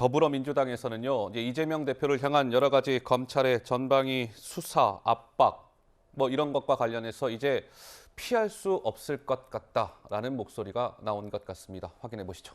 더불어민주당에서는요, 이제 이재명 대표를 향한 여러 가지 검찰의 전방위 수사, 압박, 뭐 이런 것과 관련해서 이제 피할 수 없을 것 같다라는 목소리가 나온 것 같습니다. 확인해 보시죠.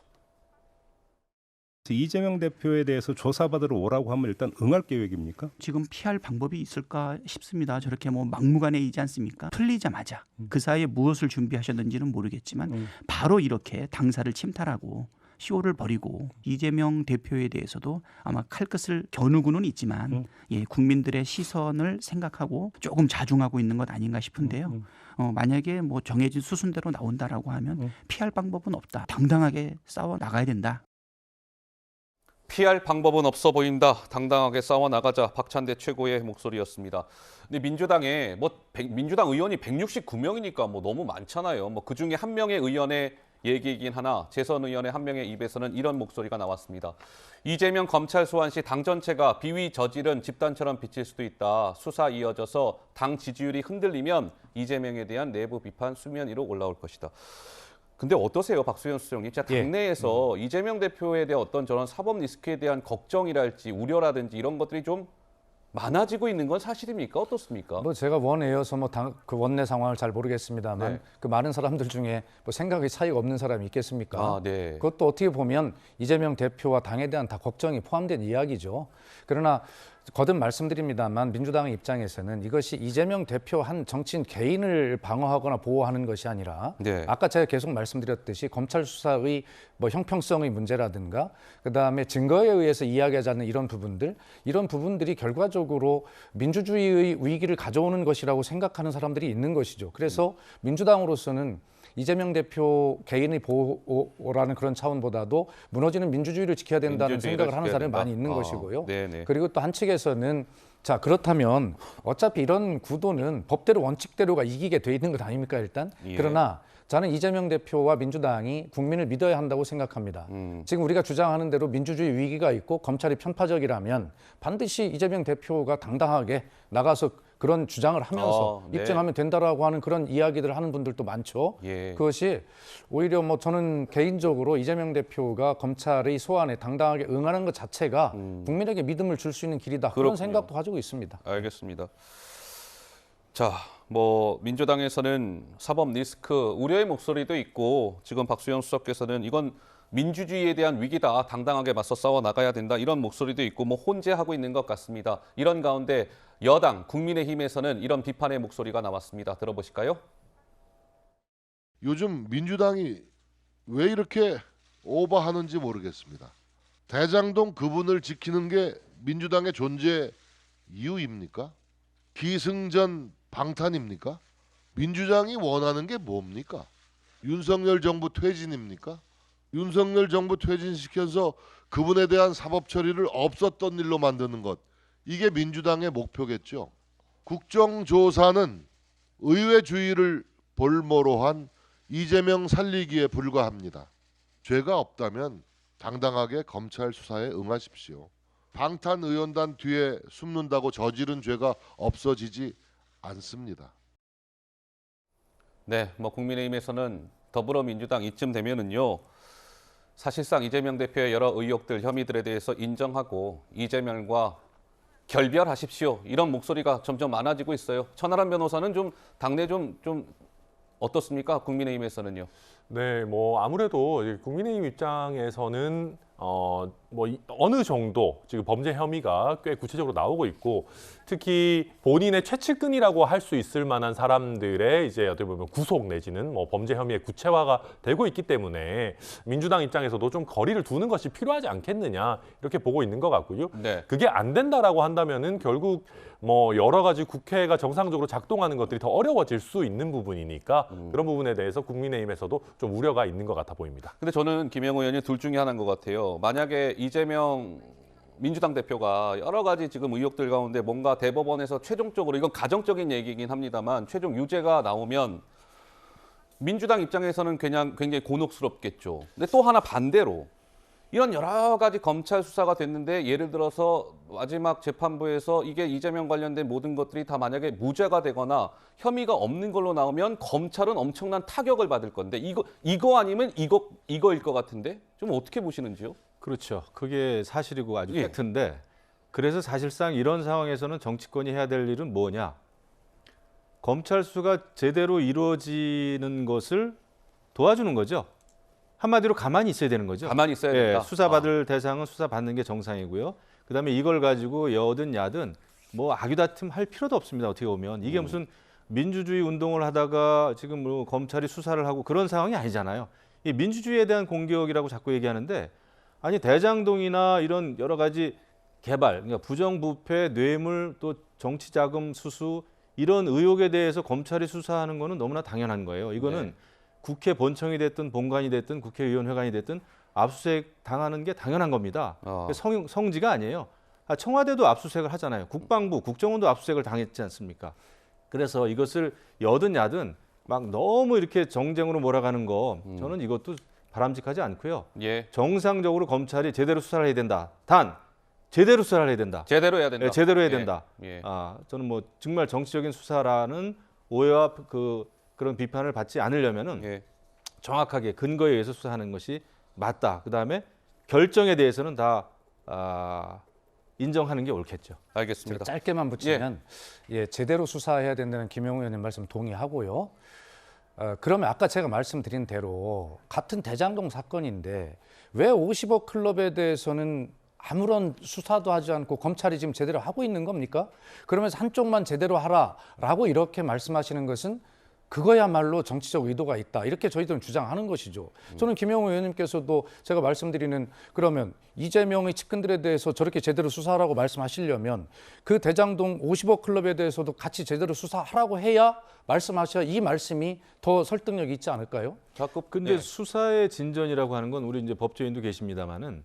이재명 대표에 대해서 조사받으러 오라고 하면 일단 응할 계획입니까? 지금 피할 방법이 있을까 싶습니다. 저렇게 뭐 막무가내이지 않습니까? 풀리자마자 그 사이에 무엇을 준비하셨는지는 모르겠지만 바로 이렇게 당사를 침탈하고 쇼를 벌이고 이재명 대표에 대해서도 아마 칼끝을 겨누고는 있지만 국민들의 시선을 생각하고 조금 자중하고 있는 것 아닌가 싶은데요. 만약에 뭐 정해진 수순대로 나온다라고 하면 피할 방법은 없다. 당당하게 싸워 나가야 된다. 피할 방법은 없어 보인다. 당당하게 싸워 나가자. 박찬대 최고의 목소리였습니다. 근데 민주당에 민주당 의원이 169명이니까 뭐 너무 많잖아요. 뭐 그중에 한 명의 의원의 얘기이긴 하나 재선 의원의 한 명의 입에서는 이런 목소리가 나왔습니다. 이재명 검찰 소환 시 당 전체가 비위 저지른 집단처럼 비칠 수도 있다. 수사 이어져서 당 지지율이 흔들리면 이재명에 대한 내부 비판 수면 위로 올라올 것이다. 근데 어떠세요, 박수현 수석님? 진짜 당내에서 이재명 대표에 대한 어떤 저런 사법 리스크에 대한 걱정이랄지 우려라든지 이런 것들이 좀 많아지고 있는 건 사실입니까? 어떻습니까? 뭐 제가 원내여서 그 원내 상황을 잘 모르겠습니다만 네. 그 많은 사람들 중에 뭐 생각이 차이가 없는 사람이 있겠습니까? 아, 네. 그것도 어떻게 보면 이재명 대표와 당에 대한 다 걱정이 포함된 이야기죠. 그러나 거듭 말씀드립니다만 민주당의 입장에서는 이것이 이재명 대표 한 정치인 개인을 방어하거나 보호하는 것이 아니라 네. 아까 제가 계속 말씀드렸듯이 검찰 수사의 뭐 형평성의 문제라든가 그다음에 증거에 의해서 이야기하지 않는 이런 부분들이 결과적으로 민주주의의 위기를 가져오는 것이라고 생각하는 사람들이 있는 것이죠. 그래서 민주당으로서는 이재명 대표 개인의 보호라는 그런 차원보다도 무너지는 민주주의를 지켜야 된다는 생각을 하는 사람이 많이 있는 것이고요. 네네. 그리고 또 한 측에서는 자 그렇다면 어차피 이런 구도는 법대로 원칙대로가 이기게 돼 있는 것 아닙니까 일단? 예. 그러나 저는 이재명 대표와 민주당이 국민을 믿어야 한다고 생각합니다. 지금 우리가 주장하는 대로 민주주의 위기가 있고 검찰이 편파적이라면 반드시 이재명 대표가 당당하게 나가서 그런 주장을 하면서 네. 입증하면 된다라고 하는 그런 이야기들을 하는 분들도 많죠. 예. 그것이 오히려 뭐 저는 개인적으로 이재명 대표가 검찰의 소환에 당당하게 응하는 것 자체가 국민에게 믿음을 줄 수 있는 길이다. 그렇군요. 그런 생각도 가지고 있습니다. 알겠습니다. 자, 뭐 민주당에서는 사법 리스크 우려의 목소리도 있고 지금 박수영 수석께서는 이건 민주주의에 대한 위기다. 당당하게 맞서 싸워 나가야 된다. 이런 목소리도 있고 뭐 혼재하고 있는 것 같습니다. 이런 가운데 여당 국민의힘에서는 이런 비판의 목소리가 나왔습니다. 들어보실까요? 요즘 민주당이 왜 이렇게 오버하는지 모르겠습니다. 대장동 그분을 지키는 게 민주당의 존재 이유입니까? 기승전 방탄입니까? 민주당이 원하는 게 뭡니까? 윤석열 정부 퇴진입니까? 윤석열 정부 퇴진시켜서 그분에 대한 사법 처리를 없었던 일로 만드는 것. 이게 민주당의 목표겠죠. 국정조사는 의회주의를 볼모로 한 이재명 살리기에 불과합니다. 죄가 없다면 당당하게 검찰 수사에 응하십시오. 방탄의원단 뒤에 숨는다고 저지른 죄가 없어지지 않습니다. 네, 뭐 국민의힘에서는 더불어민주당 이쯤 되면은요. 사실상 이재명 대표의 여러 의혹들, 혐의들에 대해서 인정하고 이재명과 결별하십시오. 이런 목소리가 점점 많아지고 있어요. 천하람 변호사는 좀 당내 좀 어떻습니까? 국민의힘에서는요. 네, 뭐 아무래도 국민의힘 입장에서는 어느 정도 지금 범죄 혐의가 꽤 구체적으로 나오고 있고 특히 본인의 최측근이라고 할 수 있을 만한 사람들의 이제 어떻게 보면 구속 내지는 뭐 범죄 혐의의 구체화가 되고 있기 때문에 민주당 입장에서도 좀 거리를 두는 것이 필요하지 않겠느냐 이렇게 보고 있는 것 같고요. 네. 그게 안 된다라고 한다면은 결국 뭐 여러 가지 국회가 정상적으로 작동하는 것들이 더 어려워질 수 있는 부분이니까 그런 부분에 대해서 국민의힘에서도 좀 우려가 있는 것 같아 보입니다. 근데 저는 김영호 의원이 둘 중에 하나인 것 같아요. 만약에 이재명 민주당 대표가 여러 가지 지금 의혹들 가운데 뭔가 대법원에서 최종적으로 이건 가정적인 얘기이긴 합니다만 최종 유죄가 나오면 민주당 입장에서는 그냥 굉장히 곤혹스럽겠죠. 근데 또 하나 반대로 이런 여러 가지 검찰 수사가 됐는데 예를 들어서 마지막 재판부에서 이게 이재명 관련된 모든 것들이 다 만약에 무죄가 되거나 혐의가 없는 걸로 나오면 검찰은 엄청난 타격을 받을 건데 이거 아니면 이거일 것 같은데 좀 어떻게 보시는지요? 그렇죠. 그게 사실이고 아주 예. 팩트인데 그래서 사실상 이런 상황에서는 정치권이 해야 될 일은 뭐냐? 검찰 수사가 제대로 이루어지는 것을 도와주는 거죠. 한마디로 가만히 있어야 되는 거죠. 가만히 있어야 된다. 수사받을 대상은 수사받는 게 정상이고요. 그다음에 이걸 가지고 여든 야든 뭐 악유다툼 할 필요도 없습니다. 어떻게 보면 이게 무슨 민주주의 운동을 하다가 지금 뭐 검찰이 수사를 하고 그런 상황이 아니잖아요. 이 민주주의에 대한 공격이라고 자꾸 얘기하는데 아니 대장동이나 이런 여러 가지 개발, 그러니까 부정부패, 뇌물 또 정치자금 수수 이런 의혹에 대해서 검찰이 수사하는 거는 너무나 당연한 거예요. 이거는 네. 국회 본청이 됐든 본관이 됐든 국회의원회관이 됐든 압수수색 당하는 게 당연한 겁니다. 성지가 아니에요. 청와대도 압수수색을 하잖아요. 국방부, 국정원도 압수수색을 당했지 않습니까? 그래서 이것을 여든 야든 막 너무 이렇게 정쟁으로 몰아가는 거 저는 이것도 바람직하지 않고요. 예. 정상적으로 검찰이 제대로 수사를 해야 된다. 단 제대로 수사를 해야 된다. 제대로 해야 된다. 네, 제대로 해야 예. 된다. 예. 저는 뭐 정말 정치적인 수사라는 오해와 그런 비판을 받지 않으려면은 예. 정확하게 근거에 의해서 수사하는 것이 맞다. 그다음에 결정에 대해서는 다 인정하는 게 옳겠죠. 제가 알겠습니다. 짧게만 붙이면 제대로 수사해야 된다는 김영우 의원님 말씀 동의하고요. 그러면 아까 제가 말씀드린 대로 같은 대장동 사건인데 왜 50억 클럽에 대해서는 아무런 수사도 하지 않고 검찰이 지금 제대로 하고 있는 겁니까? 그러면서 한쪽만 제대로 하라라고 이렇게 말씀하시는 것은 그거야말로 정치적 의도가 있다. 이렇게 저희들은 주장하는 것이죠. 저는 김영우 의원님께서도 제가 말씀드리는 그러면 이재명의 측근들에 대해서 저렇게 제대로 수사하라고 말씀하시려면 그 대장동 50억 클럽에 대해서도 같이 제대로 수사하라고 해야 말씀하셔야 이 말씀이 더 설득력이 있지 않을까요? 자꾸 근데 수사의 진전이라고 하는 건 우리 이제 법조인도 계십니다만은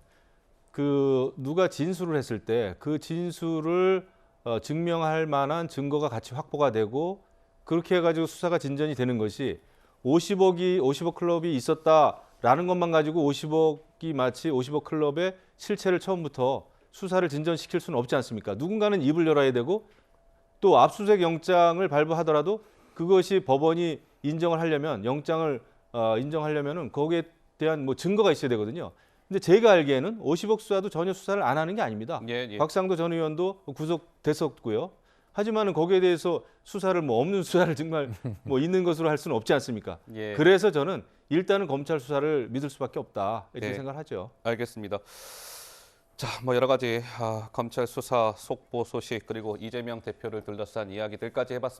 그 누가 진술을 했을 때 그 진술을 증명할 만한 증거가 같이 확보가 되고 그렇게 해가지고 수사가 진전이 되는 것이 50억 클럽이 있었다라는 것만 가지고 50억이 마치 50억 클럽의 실체를 처음부터 수사를 진전시킬 수는 없지 않습니까? 누군가는 입을 열어야 되고 또 압수수색 영장을 발부하더라도 그것이 법원이 인정을 하려면 영장을 인정하려면은 거기에 대한 뭐 증거가 있어야 되거든요. 근데 제가 알기에는 50억 수사도 전혀 수사를 안 하는 게 아닙니다. 예. 곽상도 전 의원도 구속됐었고요. 하지만은 거기에 대해서 수사를 뭐 없는 수사를 정말 뭐 있는 것으로 할 수는 없지 않습니까? 예. 그래서 저는 일단은 검찰 수사를 믿을 수밖에 없다 이렇게 네. 생각하죠. 알겠습니다. 자, 뭐 여러 가지 검찰 수사 속보 소식 그리고 이재명 대표를 둘러싼 이야기들까지 해봤습니다.